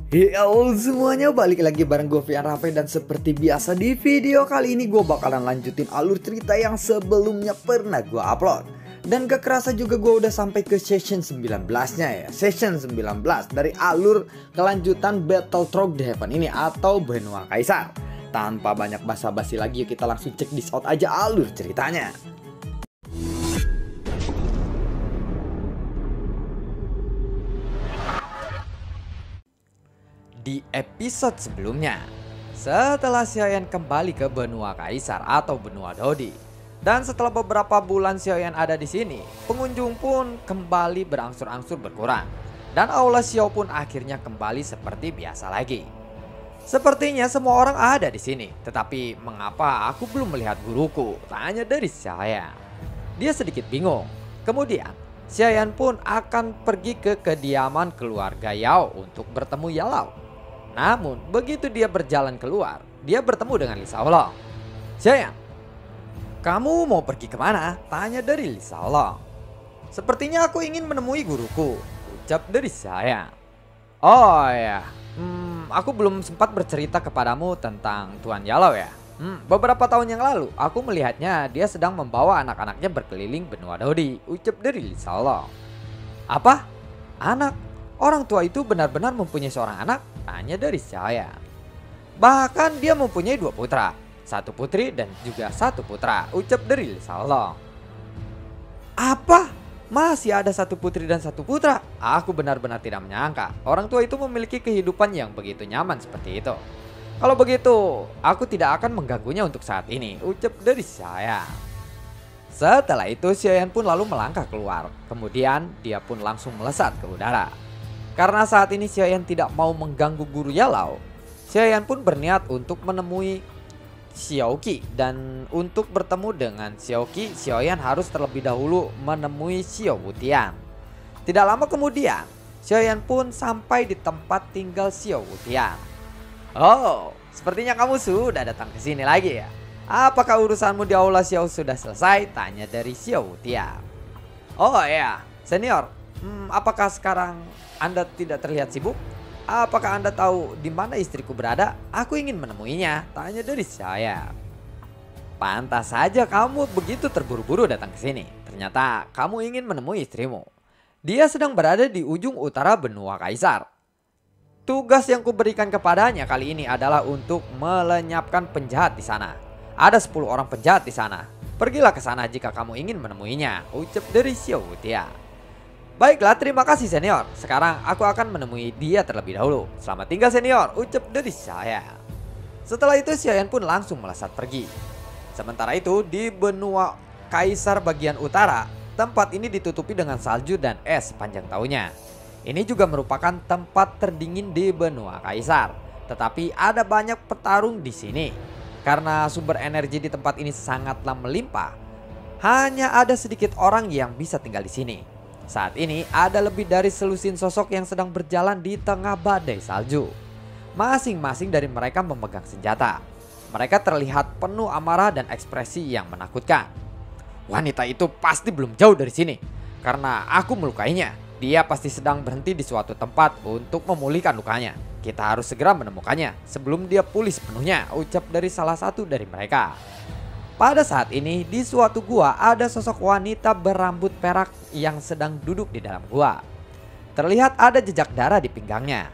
Yo semuanya, balik lagi bareng gue Fian Rafe. Dan seperti biasa di video kali ini gue bakalan lanjutin alur cerita yang sebelumnya pernah gue upload. Dan gak kerasa juga gue udah sampai ke session 19 nya ya. Session 19 dari alur kelanjutan Battle Through the Heaven ini atau Benua Kaisar. Tanpa banyak basa-basi lagi, yuk kita langsung cek this out aja alur ceritanya. Di episode sebelumnya, setelah Xiaoyan kembali ke Benua Kaisar atau Benua Dodi, dan setelah beberapa bulan Xiaoyan ada di sini, pengunjung pun kembali berangsur-angsur berkurang, dan aula Xiao pun akhirnya kembali seperti biasa lagi. Sepertinya semua orang ada di sini, tetapi mengapa aku belum melihat guruku? Tanya dari Xiaoyan. Dia sedikit bingung. Kemudian Xiaoyan pun akan pergi ke kediaman keluarga Yao untuk bertemu Yalau. Namun begitu dia berjalan keluar, dia bertemu dengan Li Shaolong. Xiaoyan, kamu mau pergi kemana? Tanya dari Li Shaolong. Sepertinya aku ingin menemui guruku, ucap dari Xiaoyan. Oh ya, aku belum sempat bercerita kepadamu tentang Tuan Yalau ya. Beberapa tahun yang lalu aku melihatnya dia sedang membawa anak-anaknya berkeliling benua Dodi, ucap dari Li Shaolong. Apa? Anak? Orang tua itu benar-benar mempunyai seorang anak? Tanya dari Xiaoyan. Bahkan dia mempunyai 2 putra, 1 putri dan juga 1 putra, ucap dari Li Shaolong. Apa? Masih ada 1 putri dan 1 putra? Aku benar-benar tidak menyangka orang tua itu memiliki kehidupan yang begitu nyaman seperti itu. Kalau begitu, aku tidak akan mengganggunya untuk saat ini, ucap dari Xiaoyan. Setelah itu Xiaoyan pun lalu melangkah keluar. Kemudian dia pun langsung melesat ke udara. Karena saat ini Xiaoyan tidak mau mengganggu guru Yalau, Xiaoyan pun berniat untuk menemui Xiaoqi. Dan untuk bertemu dengan Xiaoqi, Xiaoyan harus terlebih dahulu menemui Xiao Wutian. Tidak lama kemudian, Xiaoyan pun sampai di tempat tinggal Xiao Wutian. Oh, sepertinya kamu sudah datang ke sini lagi ya. Apakah urusanmu di aula Xiao sudah selesai? Tanya dari Xiao Wutian. Oh ya, senior. Apakah sekarang Anda tidak terlihat sibuk? Apakah Anda tahu di mana istriku berada? Aku ingin menemuinya. Tanya dari Xiaoyan. Pantas saja kamu begitu terburu-buru datang ke sini. Ternyata kamu ingin menemui istrimu. Dia sedang berada di ujung utara benua Kaisar. Tugas yang kuberikan kepadanya kali ini adalah untuk melenyapkan penjahat di sana. Ada 10 orang penjahat di sana. Pergilah ke sana jika kamu ingin menemuinya, ucap dari Xiao Wutian. Baiklah, terima kasih senior. Sekarang aku akan menemui dia terlebih dahulu. Selamat tinggal senior, ucap dari Xiaoyan. Setelah itu Xiaoyan pun langsung melesat pergi. Sementara itu di benua Kaisar bagian utara, tempat ini ditutupi dengan salju dan es sepanjang tahunnya. Ini juga merupakan tempat terdingin di benua Kaisar. Tetapi ada banyak petarung di sini. Karena sumber energi di tempat ini sangatlah melimpah, hanya ada sedikit orang yang bisa tinggal di sini. Saat ini ada lebih dari selusin sosok yang sedang berjalan di tengah badai salju. Masing-masing dari mereka memegang senjata. Mereka terlihat penuh amarah dan ekspresi yang menakutkan. Wanita itu pasti belum jauh dari sini, karena aku melukainya. Dia pasti sedang berhenti di suatu tempat untuk memulihkan lukanya. Kita harus segera menemukannya sebelum dia pulih sepenuhnya, ucap dari salah satu dari mereka. Pada saat ini di suatu gua ada sosok wanita berambut perak yang sedang duduk di dalam gua. Terlihat ada jejak darah di pinggangnya.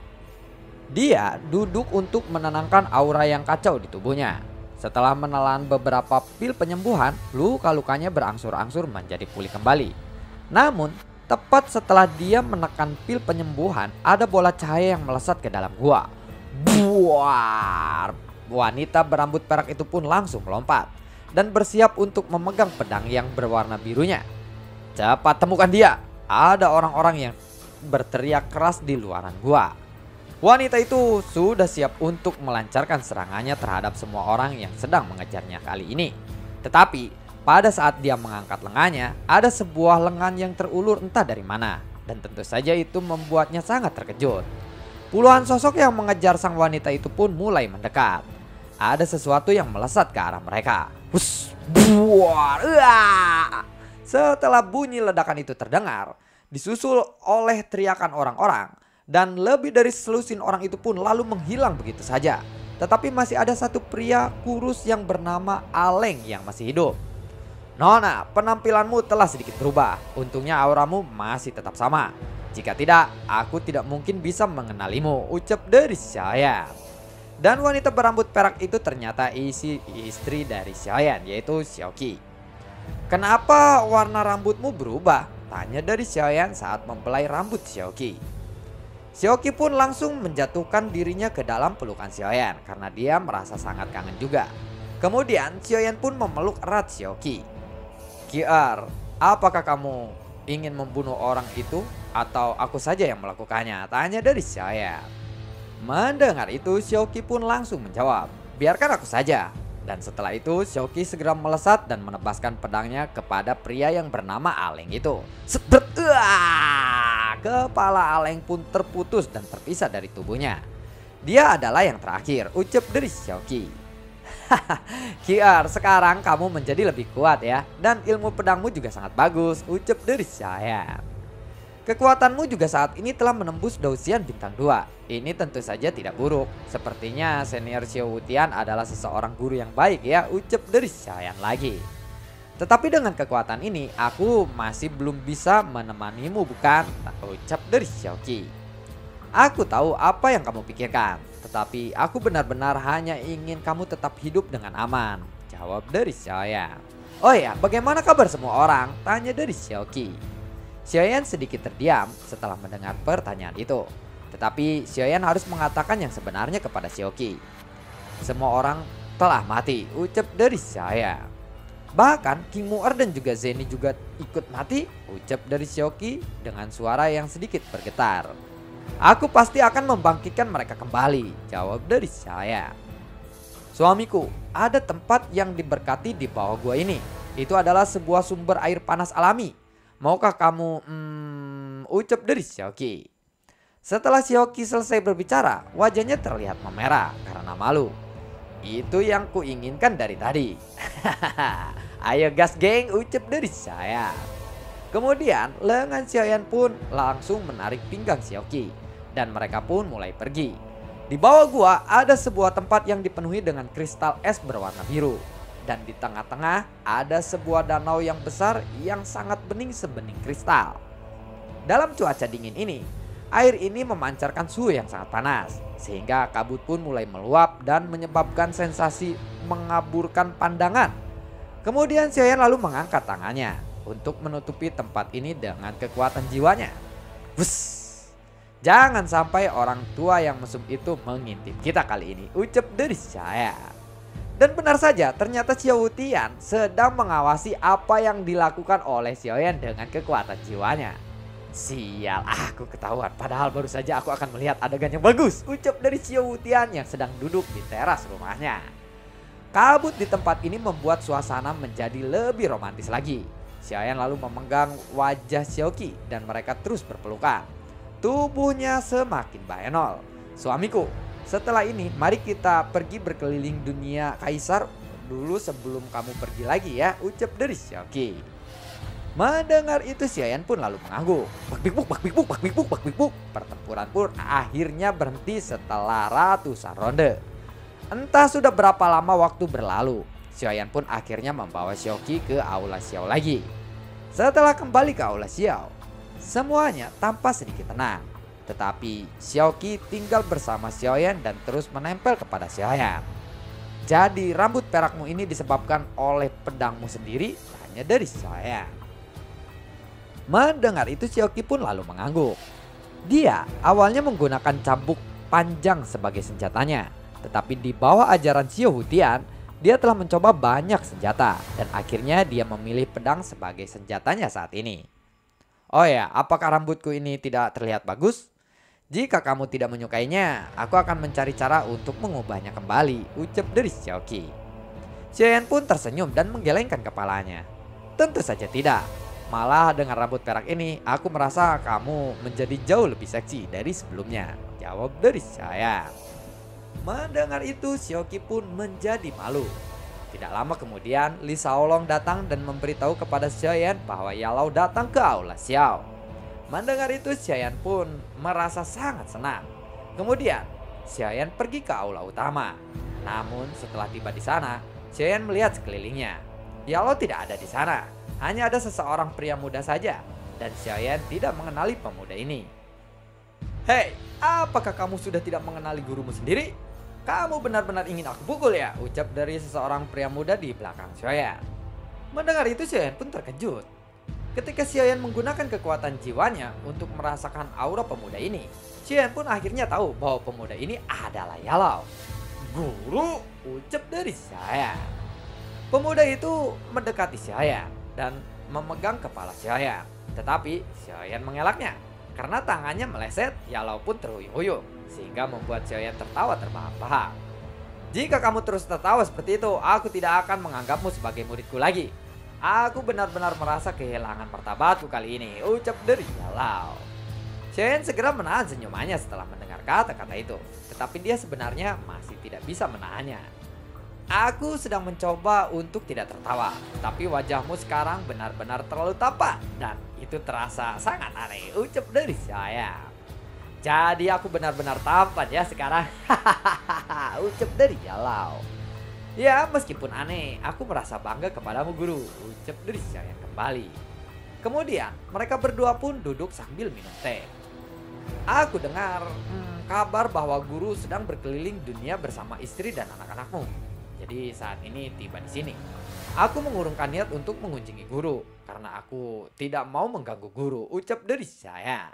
Dia duduk untuk menenangkan aura yang kacau di tubuhnya. Setelah menelan beberapa pil penyembuhan, luka-lukanya berangsur-angsur menjadi pulih kembali. Namun tepat setelah dia menekan pil penyembuhan, ada bola cahaya yang melesat ke dalam gua. Buar! Wanita berambut perak itu pun langsung melompat dan bersiap untuk memegang pedang yang berwarna birunya. Cepat temukan dia. Ada orang-orang yang berteriak keras di luaran gua. Wanita itu sudah siap untuk melancarkan serangannya terhadap semua orang yang sedang mengejarnya kali ini. Tetapi pada saat dia mengangkat lengannya, ada sebuah lengan yang terulur entah dari mana. Dan tentu saja itu membuatnya sangat terkejut. Puluhan sosok yang mengejar sang wanita itu pun mulai mendekat. Ada sesuatu yang melesat ke arah mereka. Hus, buar, Setelah bunyi ledakan itu terdengar, disusul oleh teriakan orang-orang, Dan lebih dari selusin orang itu pun lalu menghilang begitu saja. Tetapi masih ada satu pria kurus yang bernama Aleng yang masih hidup. Nona, penampilanmu telah sedikit berubah. Untungnya auramu masih tetap sama. Jika tidak, aku tidak mungkin bisa mengenalimu, ucap dari Xiaoyan. Dan wanita berambut perak itu ternyata istri dari Xiaoyan, yaitu Xiaoqi. Kenapa warna rambutmu berubah? Tanya dari Xiaoyan saat mempelai rambut Xiaoqi. Xiaoqi pun langsung menjatuhkan dirinya ke dalam pelukan Xiaoyan karena dia merasa sangat kangen juga. Kemudian Xiaoyan pun memeluk erat Xiaoqi. "Kiar, apakah kamu ingin membunuh orang itu atau aku saja yang melakukannya?" Tanya dari Xiaoyan. Mendengar itu Xiaoqi pun langsung menjawab, "Biarkan aku saja." Dan setelah itu Xiaoqi segera melesat dan menebaskan pedangnya kepada pria yang bernama Aleng itu. Sebret! Kepala Aleng pun terputus dan terpisah dari tubuhnya. Dia adalah yang terakhir, ucap dari Xiaoqi. "Kiar, sekarang kamu menjadi lebih kuat ya. Dan ilmu pedangmu juga sangat bagus," ucap dari Xiaoyan. "Kekuatanmu juga saat ini telah menembus Douxian bintang 2. Ini tentu saja tidak buruk. Sepertinya senior Xiao Wutian adalah seseorang guru yang baik ya," ucap dari Xiaoyan lagi. "Tetapi dengan kekuatan ini aku masih belum bisa menemanimu bukan?" ucap dari Xiaoqi. "Aku tahu apa yang kamu pikirkan. Tetapi aku benar-benar hanya ingin kamu tetap hidup dengan aman," jawab dari Xiaoyan. "Oh ya, bagaimana kabar semua orang?" tanya dari Xiaoqi. Xiaoyan sedikit terdiam setelah mendengar pertanyaan itu. Tetapi Xiaoyan harus mengatakan yang sebenarnya kepada Xiaoqi. "Semua orang telah mati," ucap dari Xiaoyan. "Bahkan King Mu'er dan juga Zeni juga ikut mati," ucap dari Xiaoqi dengan suara yang sedikit bergetar. "Aku pasti akan membangkitkan mereka kembali," jawab dari Xiaoyan. "Suamiku, ada tempat yang diberkati di bawah gua ini. Itu adalah sebuah sumber air panas alami. Maukah kamu ucap dari Xiaoqi. Setelah Xiaoqi selesai berbicara, wajahnya terlihat memerah karena malu. "Itu yang kuinginkan dari tadi." "Ayo gas geng," ucap dari saya. Kemudian lengan Xiaoyan pun langsung menarik pinggang Xiaoqi dan mereka pun mulai pergi. Di bawah gua ada sebuah tempat yang dipenuhi dengan kristal es berwarna biru. Dan di tengah-tengah ada sebuah danau yang besar yang sangat bening sebening kristal. Dalam cuaca dingin ini, air ini memancarkan suhu yang sangat panas. Sehingga kabut pun mulai meluap dan menyebabkan sensasi mengaburkan pandangan. Kemudian Xiaoyan lalu mengangkat tangannya untuk menutupi tempat ini dengan kekuatan jiwanya. Wuss! "Jangan sampai orang tua yang mesum itu mengintip kita kali ini," ucap dari Xiaoyan. Dan benar saja, ternyata Xiao Wutian sedang mengawasi apa yang dilakukan oleh Xiaoyan dengan kekuatan jiwanya. "Sial, aku ketahuan. Padahal baru saja aku akan melihat adegan yang bagus," ucap dari Xiao Wutian yang sedang duduk di teras rumahnya. Kabut di tempat ini membuat suasana menjadi lebih romantis lagi. Xiaoyan lalu memegang wajah Xiaoqi dan mereka terus berpelukan. Tubuhnya semakin bayenol. "Suamiku, setelah ini mari kita pergi berkeliling dunia kaisar dulu sebelum kamu pergi lagi ya," ucap dari Xiaoqi. Mendengar itu Xiaoyan pun lalu mengangguk. Bakbikbuk, bakbikbuk, bakbikbuk, bakbikbuk. Pertempuran pun akhirnya berhenti setelah ratusan ronde. Entah sudah berapa lama waktu berlalu, Xiaoyan pun akhirnya membawa Xiaoqi ke aula Xiao lagi. Setelah kembali ke aula Xiao, semuanya tampak sedikit tenang. Tetapi Xiaoqi tinggal bersama Xiaoyan dan terus menempel kepada Xiaoyan. "Jadi rambut perakmu ini disebabkan oleh pedangmu sendiri?" tanya dari Xiaoyan. Mendengar itu Xiaoqi pun lalu mengangguk. Dia awalnya menggunakan cambuk panjang sebagai senjatanya. Tetapi di bawah ajaran Xiao Wutian, dia telah mencoba banyak senjata. Dan akhirnya dia memilih pedang sebagai senjatanya saat ini. "Oh ya, apakah rambutku ini tidak terlihat bagus? Jika kamu tidak menyukainya, aku akan mencari cara untuk mengubahnya kembali," ucap dari Xiaoqi. Xiaoyan pun tersenyum dan menggelengkan kepalanya. "Tentu saja tidak. Malah dengan rambut perak ini, aku merasa kamu menjadi jauh lebih seksi dari sebelumnya," jawab dari Xiaoyan. Mendengar itu Xiaoqi pun menjadi malu. Tidak lama kemudian Li Shaolong datang dan memberitahu kepada Xiaoyan bahwa Yalau datang ke aula Xiao. Mendengar itu Xiaoyan pun merasa sangat senang. Kemudian Xiaoyan pergi ke aula utama. Namun setelah tiba di sana, Xiaoyan melihat sekelilingnya. Yalo tidak ada di sana. Hanya ada seseorang pria muda saja. Dan Xiaoyan tidak mengenali pemuda ini. "Hei, apakah kamu sudah tidak mengenali gurumu sendiri? Kamu benar-benar ingin aku pukul ya?" ucap dari seseorang pria muda di belakang Xiaoyan. Mendengar itu Xiaoyan pun terkejut. Ketika Xiaoyan menggunakan kekuatan jiwanya untuk merasakan aura pemuda ini, Xiaoyan pun akhirnya tahu bahwa pemuda ini adalah Yalao. "Guru," ucap dari Xiaoyan. Pemuda itu mendekati Xiaoyan dan memegang kepala Xiaoyan. Tetapi Xiaoyan mengelaknya karena tangannya meleset, Yalao pun terhuyung-huyung sehingga membuat Xiaoyan tertawa terbahak-bahak. "Jika kamu terus tertawa seperti itu, aku tidak akan menganggapmu sebagai muridku lagi. Aku benar-benar merasa kehilangan martabatku kali ini," ucap dari Yalao. Xiaoyan segera menahan senyumannya setelah mendengar kata-kata itu. Tetapi dia sebenarnya masih tidak bisa menahannya. "Aku sedang mencoba untuk tidak tertawa, tapi wajahmu sekarang benar-benar terlalu tampan dan itu terasa sangat aneh," ucap dari saya. "Jadi aku benar-benar tampan ya sekarang," ucap dari Yalao. "Ya, meskipun aneh, aku merasa bangga kepadamu guru," ucap dari saya kembali. Kemudian mereka berdua pun duduk sambil minum teh. "Aku dengar kabar bahwa guru sedang berkeliling dunia bersama istri dan anak-anakmu. Jadi saat ini tiba di sini. Aku mengurungkan niat untuk mengunjungi guru karena aku tidak mau mengganggu guru," ucap dari saya.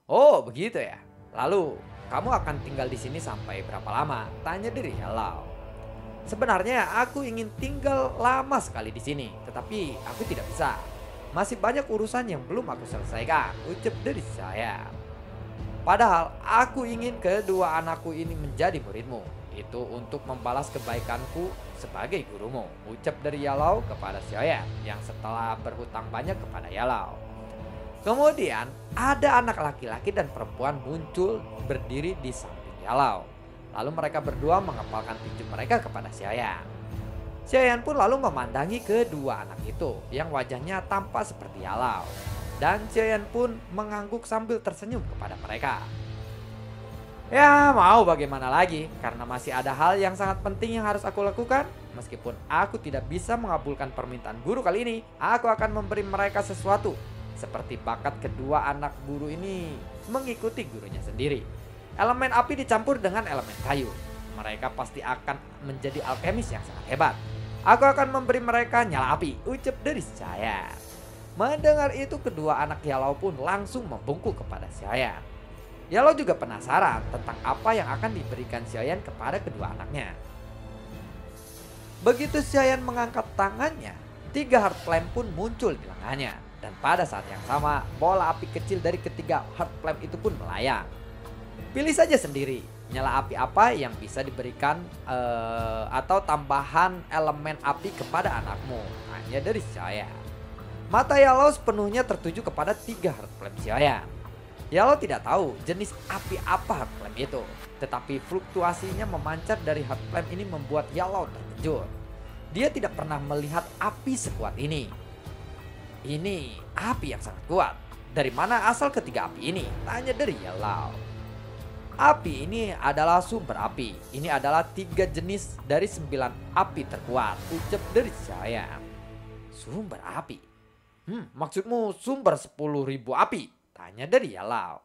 "Oh, begitu ya. Lalu kamu akan tinggal di sini sampai berapa lama?" tanya dari Yalao. "Sebenarnya aku ingin tinggal lama sekali di sini, tetapi aku tidak bisa. Masih banyak urusan yang belum aku selesaikan," ucap dari saya. "Padahal aku ingin kedua anakku ini menjadi muridmu. Itu untuk membalas kebaikanku sebagai gurumu," ucap dari Yalao kepada Xiaoyan yang setelah berhutang banyak kepada Yalao. Kemudian ada anak laki-laki dan perempuan muncul berdiri di samping Yalao. Lalu mereka berdua mengepalkan tinju mereka kepada Xiaoyan. Xiaoyan pun lalu memandangi kedua anak itu yang wajahnya tampak seperti Yalao. Dan Xiaoyan pun mengangguk sambil tersenyum kepada mereka. "Ya, mau bagaimana lagi, karena masih ada hal yang sangat penting yang harus aku lakukan. Meskipun aku tidak bisa mengabulkan permintaan guru kali ini, aku akan memberi mereka sesuatu. Seperti bakat kedua anak guru ini mengikuti gurunya sendiri. Elemen api dicampur dengan elemen kayu. Mereka pasti akan menjadi alkemis yang sangat hebat. Aku akan memberi mereka nyala api," ucap dari saya. Mendengar itu kedua anak Yalao pun langsung membungkuk kepada Xiaoyan. Yalao juga penasaran tentang apa yang akan diberikan Xiaoyan kepada kedua anaknya. Begitu Xiaoyan mengangkat tangannya, 3 heart flame pun muncul di lengannya. Dan pada saat yang sama, bola api kecil dari ketiga heart flame itu pun melayang. Pilih saja sendiri nyala api apa yang bisa diberikan atau tambahan elemen api kepada anakmu, hanya dari Xiaoyan. Mata Yalao sepenuhnya tertuju kepada 3 heart flame Xiaoyan. Yalao tidak tahu jenis api apa heart flame itu, tetapi fluktuasinya memancar dari heart flame ini membuat Yalao terkejut. Dia tidak pernah melihat api sekuat ini. "Ini api yang sangat kuat. Dari mana asal ketiga api ini?" tanya dari Yalao. "Api ini adalah sumber api. Ini adalah 3 jenis dari 9 api terkuat," ucap dari saya. "Sumber api? Maksudmu sumber 10.000 api?" tanya dari Yalao.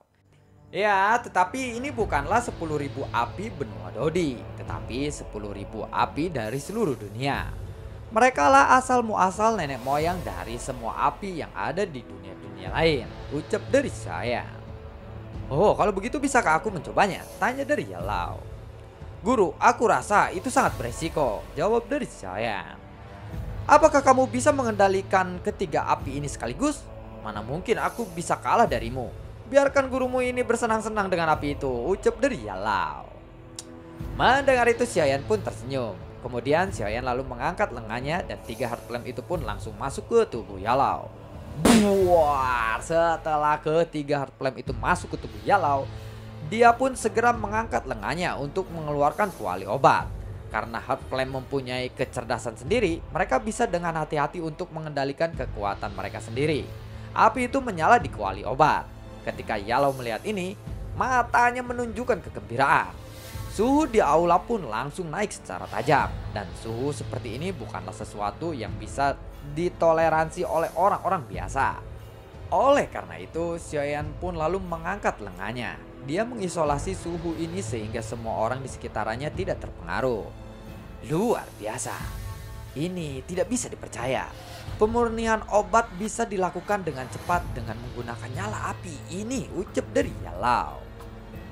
"Ya, tetapi ini bukanlah 10.000 api benua Dodi, tetapi 10.000 api dari seluruh dunia. Mereka lah asal muasal nenek moyang dari semua api yang ada di dunia-dunia lain," ucap dari saya. "Oh, kalau begitu bisakah aku mencobanya?" tanya dari Yalao. "Guru, aku rasa itu sangat beresiko," jawab dari saya. "Apakah kamu bisa mengendalikan ketiga api ini sekaligus? Mana mungkin aku bisa kalah darimu. Biarkan gurumu ini bersenang-senang dengan api itu," ucap dari Yalao. Mendengar itu Xiaoyan pun tersenyum. Kemudian Xiaoyan lalu mengangkat lengannya dan 3 heart flame itu pun langsung masuk ke tubuh Yalao. Buar! Setelah ketiga heart flame itu masuk ke tubuh Yalao, dia pun segera mengangkat lengannya untuk mengeluarkan kuali obat. Karena heart flame mempunyai kecerdasan sendiri, mereka bisa dengan hati-hati untuk mengendalikan kekuatan mereka sendiri. Api itu menyala di kuali obat. Ketika Yellow melihat ini, matanya menunjukkan kegembiraan. Suhu di aula pun langsung naik secara tajam. Dan suhu seperti ini bukanlah sesuatu yang bisa ditoleransi oleh orang-orang biasa. Oleh karena itu, Xiaoyan pun lalu mengangkat lengannya. Dia mengisolasi suhu ini sehingga semua orang di sekitarnya tidak terpengaruh. Luar biasa. Ini tidak bisa dipercaya. Pemurnian obat bisa dilakukan dengan cepat dengan menggunakan nyala api ini, ucap dari Yellow.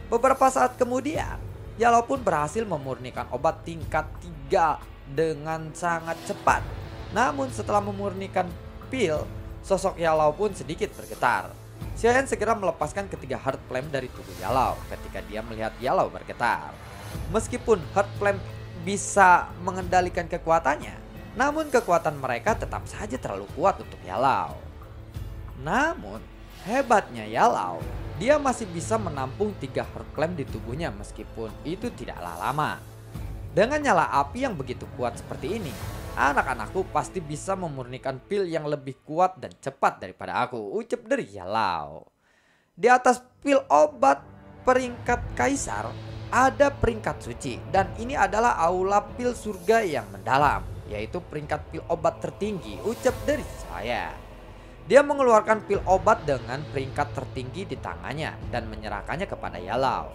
Beberapa saat kemudian, Yellow pun berhasil memurnikan obat tingkat 3 dengan sangat cepat. Namun setelah memurnikan pil, sosok Yellow pun sedikit bergetar. Xiaoyan segera melepaskan ketiga heart flame dari tubuh Yellow ketika dia melihat Yellow bergetar. Meskipun heart flame bisa mengendalikan kekuatannya, namun kekuatan mereka tetap saja terlalu kuat untuk Yellow. Namun hebatnya Yellow, dia masih bisa menampung 3 heart flame di tubuhnya meskipun itu tidaklah lama. Dengan nyala api yang begitu kuat seperti ini, anak-anakku pasti bisa memurnikan pil yang lebih kuat dan cepat daripada aku, ucap dari Yellow. Di atas pil obat peringkat kaisar ada peringkat suci, dan ini adalah aula pil surga yang mendalam, yaitu peringkat pil obat tertinggi, ucap dari saya. Dia mengeluarkan pil obat dengan peringkat tertinggi di tangannya dan menyerahkannya kepada Yellow.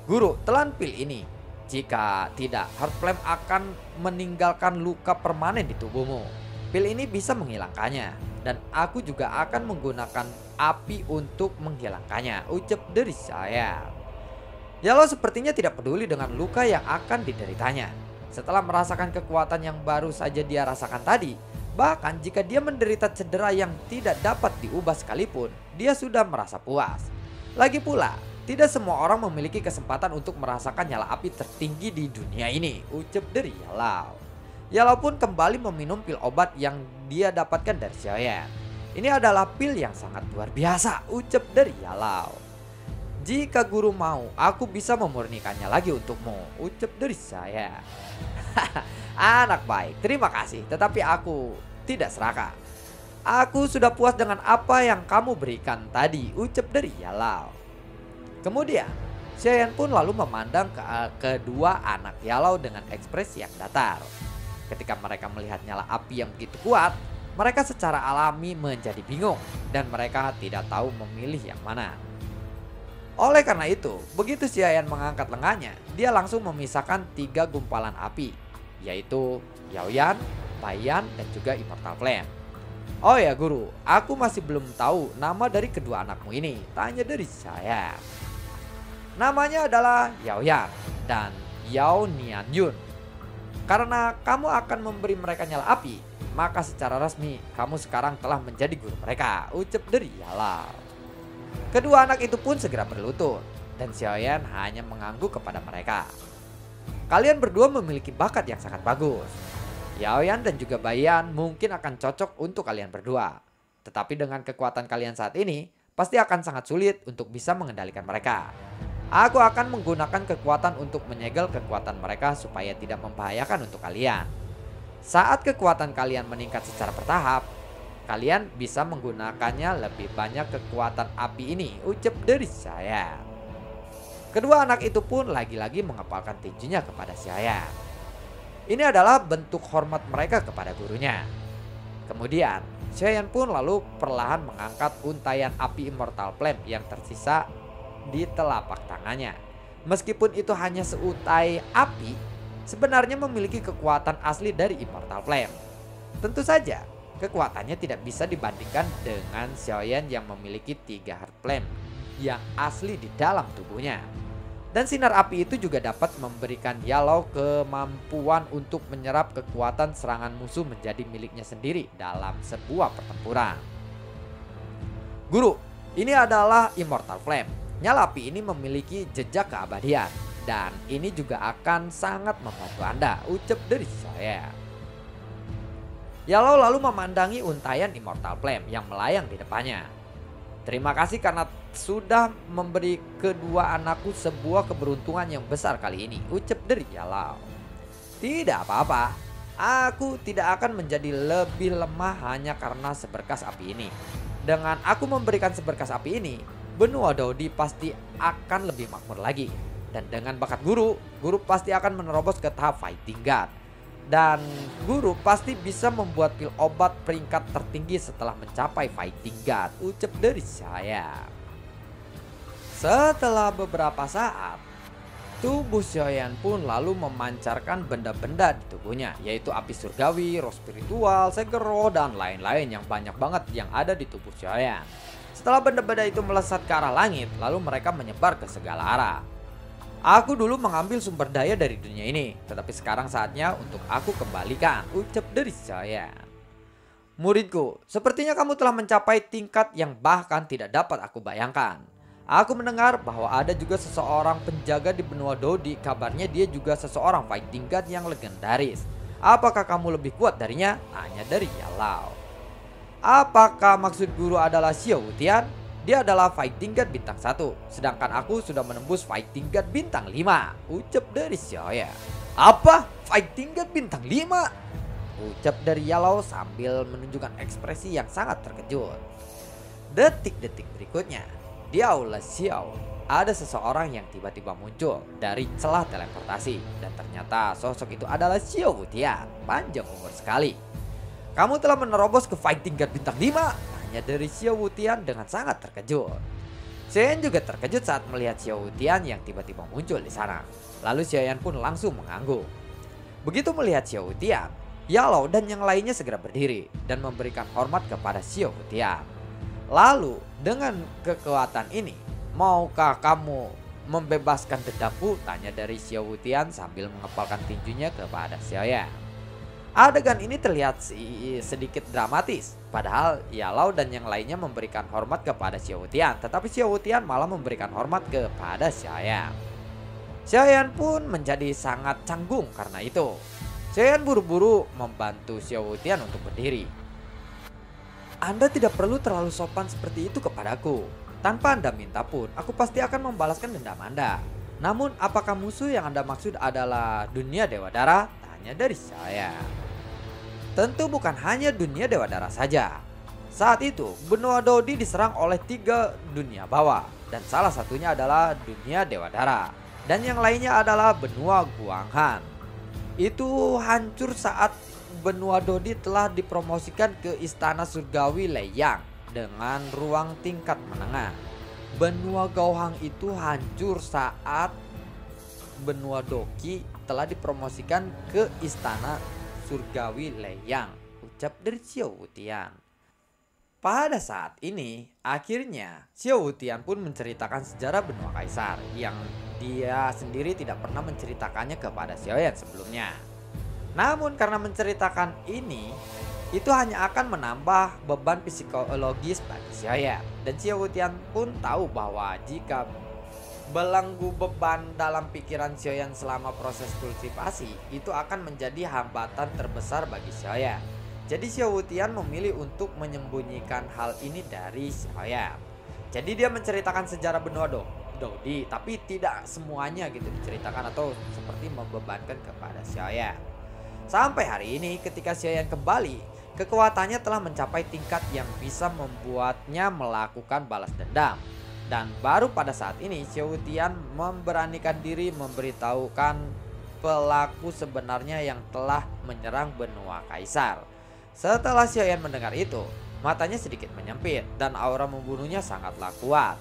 Guru, telan pil ini. Jika tidak, heart flame akan meninggalkan luka permanen di tubuhmu. Pil ini bisa menghilangkannya, dan aku juga akan menggunakan api untuk menghilangkannya, ucap dari saya. Yellow sepertinya tidak peduli dengan luka yang akan dideritanya. Setelah merasakan kekuatan yang baru saja dia rasakan tadi, bahkan jika dia menderita cedera yang tidak dapat diubah sekalipun, dia sudah merasa puas. Lagi pula, tidak semua orang memiliki kesempatan untuk merasakan nyala api tertinggi di dunia ini, ucap dari Yellow. Yellow pun kembali meminum pil obat yang dia dapatkan dari Xiaoyan. Ini adalah pil yang sangat luar biasa, ucap dari Yellow. Jika guru mau, aku bisa memurnikannya lagi untukmu, ucap dari saya. Anak baik, terima kasih, tetapi aku tidak serakah. Aku sudah puas dengan apa yang kamu berikan tadi, ucap dari Yellow. Kemudian, Xiaoyan pun lalu memandang ke kedua anak Yellow dengan ekspresi yang datar. Ketika mereka melihat nyala api yang begitu kuat, mereka secara alami menjadi bingung dan mereka tidak tahu memilih yang mana. Oleh karena itu, begitu Xiaoyan mengangkat lengannya, dia langsung memisahkan 3 gumpalan api, yaitu Yaoyan, Baiyan, dan juga Immortal Flame. Oh ya guru, aku masih belum tahu nama dari kedua anakmu ini, tanya dari saya. Namanya adalah Yaoyan dan Yao Nianyun. Karena kamu akan memberi mereka nyala api, maka secara resmi kamu sekarang telah menjadi guru mereka, ucap dari Yellow. Kedua anak itu pun segera berlutut dan Xiaoyan hanya mengangguk kepada mereka. Kalian berdua memiliki bakat yang sangat bagus. Yaoyan dan juga Baiyan mungkin akan cocok untuk kalian berdua. Tetapi dengan kekuatan kalian saat ini, pasti akan sangat sulit untuk bisa mengendalikan mereka. Aku akan menggunakan kekuatan untuk menyegel kekuatan mereka supaya tidak membahayakan untuk kalian. Saat kekuatan kalian meningkat secara bertahap, kalian bisa menggunakannya lebih banyak kekuatan api ini, ucap dari saya. Kedua anak itu pun lagi-lagi mengepalkan tinjunya kepada Xiaoyan. Ini adalah bentuk hormat mereka kepada gurunya. Kemudian, Xiaoyan pun lalu perlahan mengangkat untayan api Immortal Flame yang tersisa di telapak tangannya. Meskipun itu hanya seutai api, sebenarnya memiliki kekuatan asli dari Immortal Flame. Tentu saja, kekuatannya tidak bisa dibandingkan dengan Xiaoyan yang memiliki 3 heart flame yang asli di dalam tubuhnya. Dan sinar api itu juga dapat memberikan Yellow kemampuan untuk menyerap kekuatan serangan musuh menjadi miliknya sendiri dalam sebuah pertempuran. Guru, ini adalah Immortal Flame. Nyala api ini memiliki jejak keabadian dan ini juga akan sangat membantu Anda, ucap dari saya. Yellow lalu memandangi untayan Immortal Flame yang melayang di depannya. Terima kasih karena sudah memberi kedua anakku sebuah keberuntungan yang besar kali ini, ucap dari Yellow. Tidak apa-apa, aku tidak akan menjadi lebih lemah hanya karena seberkas api ini. Dengan aku memberikan seberkas api ini, benua Dodi pasti akan lebih makmur lagi. Dan dengan bakat guru pasti akan menerobos ke tahap Fighting God. Dan guru pasti bisa membuat pil obat peringkat tertinggi setelah mencapai Fighting God, ucap dari saya. Setelah beberapa saat, tubuh Xiaoyan pun lalu memancarkan benda-benda di tubuhnya, yaitu api surgawi, roh spiritual, segero, dan lain-lain yang banyak banget yang ada di tubuh Xiaoyan. Setelah benda-benda itu melesat ke arah langit, lalu mereka menyebar ke segala arah. Aku dulu mengambil sumber daya dari dunia ini, tetapi sekarang saatnya untuk aku kembalikan, ucap dari Xiaoyan. Muridku, sepertinya kamu telah mencapai tingkat yang bahkan tidak dapat aku bayangkan. Aku mendengar bahwa ada juga seseorang penjaga di benua Dodi, kabarnya dia juga seseorang Fighting God yang legendaris. Apakah kamu lebih kuat darinya? Tanya dari Yalao. Apakah maksud guru adalah Xiao Wutian? Dia adalah Fighting God bintang 1, sedangkan aku sudah menembus Fighting God bintang 5, ucap dari Xiaoyan. Apa? Fighting God bintang 5? Ucap dari Yalao sambil menunjukkan ekspresi yang sangat terkejut. Detik-detik berikutnya, di aula Xiao, ada seseorang yang tiba-tiba muncul dari celah teleportasi. Dan ternyata sosok itu adalah Xiao Wutian, panjang umur sekali. Kamu telah menerobos ke Fighting God bintang 5? Tanya dari Xiao Wutian dengan sangat terkejut. Xiaoyan juga terkejut saat melihat Xiao Wutian yang tiba-tiba muncul di sana. Lalu Xiaoyan pun langsung mengangguk. Begitu melihat Xiao Wutian, Yalao dan yang lainnya segera berdiri dan memberikan hormat kepada Xiao Wutian. Lalu dengan kekuatan ini, maukah kamu membebaskan dendamku? Tanya dari Xiao Wutian sambil mengepalkan tinjunya kepada Xiaoyan. Adegan ini terlihat sedikit dramatis, padahal Yalao dan yang lainnya memberikan hormat kepada Xiao Wutian, tetapi Xiao Wutian malah memberikan hormat kepada Xiaoyan. Xiaoyan pun menjadi sangat canggung karena itu. Xiaoyan buru-buru membantu Xiao Wutian untuk berdiri. Anda tidak perlu terlalu sopan seperti itu kepadaku. Tanpa Anda minta pun, aku pasti akan membalaskan dendam Anda. Namun, apakah musuh yang Anda maksud adalah dunia Dewa Dara? Tanya dari saya. Tentu bukan hanya dunia Dewa Dara saja. Saat itu, benua Dodi diserang oleh 3 dunia bawah. Dan salah satunya adalah dunia Dewa Dara. Dan yang lainnya adalah benua Guanghan. Itu hancur saat benua Dodi telah dipromosikan ke istana surgawi Leyang dengan ruang tingkat menengah. Benua Gaohang itu hancur saat benua Doki telah dipromosikan ke istana surgawi Leyang, ucap dari Xiao Wutian. Pada saat ini, akhirnya Xiao Wutian pun menceritakan sejarah benua kaisar yang dia sendiri tidak pernah menceritakannya kepada Xiaoyan sebelumnya. Namun karena menceritakan ini, itu hanya akan menambah beban psikologis bagi Xiaoyan. Dan Xiao Wutian pun tahu bahwa jika belenggu beban dalam pikiran Xiaoyan selama proses kultivasi, itu akan menjadi hambatan terbesar bagi Xiaoyan. Jadi Xiao Wutian memilih untuk menyembunyikan hal ini dari Xiaoyan. Jadi dia menceritakan sejarah benua Dodi, tapi tidak semuanya gitu diceritakan atau seperti membebankan kepada Xiaoyan. Sampai hari ini ketika Xiaoyan kembali, kekuatannya telah mencapai tingkat yang bisa membuatnya melakukan balas dendam. Dan baru pada saat ini Xiao Wutian memberanikan diri memberitahukan pelaku sebenarnya yang telah menyerang benua kaisar. Setelah Xiaoyan mendengar itu, matanya sedikit menyempit dan aura membunuhnya sangatlah kuat.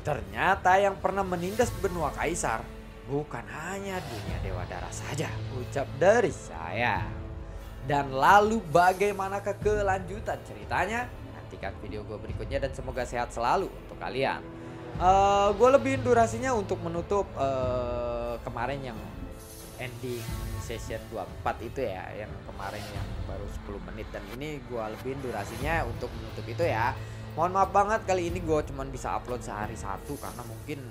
Ternyata yang pernah menindas benua kaisar bukan hanya dunia Dewa Dara saja, ucap dari saya. Dan lalu bagaimanakah kelanjutan ceritanya? Nantikan video gue berikutnya dan semoga sehat selalu untuk kalian. Gue lebihin durasinya untuk menutup kemarin yang ending session 24 itu ya, yang kemarin yang baru 10 menit, dan ini gue lebihin durasinya untuk menutup itu ya. Mohon maaf banget kali ini gue cuman bisa upload sehari satu karena mungkin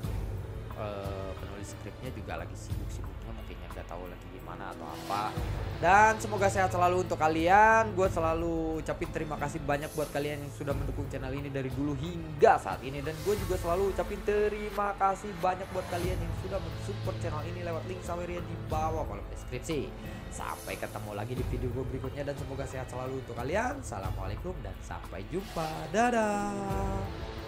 penulis skripnya juga lagi sibuk-sibuknya, mungkin yang nggak tahu lagi gimana atau apa. Dan semoga sehat selalu untuk kalian. Gue selalu ucapin terima kasih banyak buat kalian yang sudah mendukung channel ini dari dulu hingga saat ini. Dan gue juga selalu ucapin terima kasih banyak buat kalian yang sudah mensupport channel ini lewat link saweria di bawah kolom deskripsi. Sampai ketemu lagi di video gue berikutnya dan semoga sehat selalu untuk kalian. Assalamualaikum dan sampai jumpa. Dadah.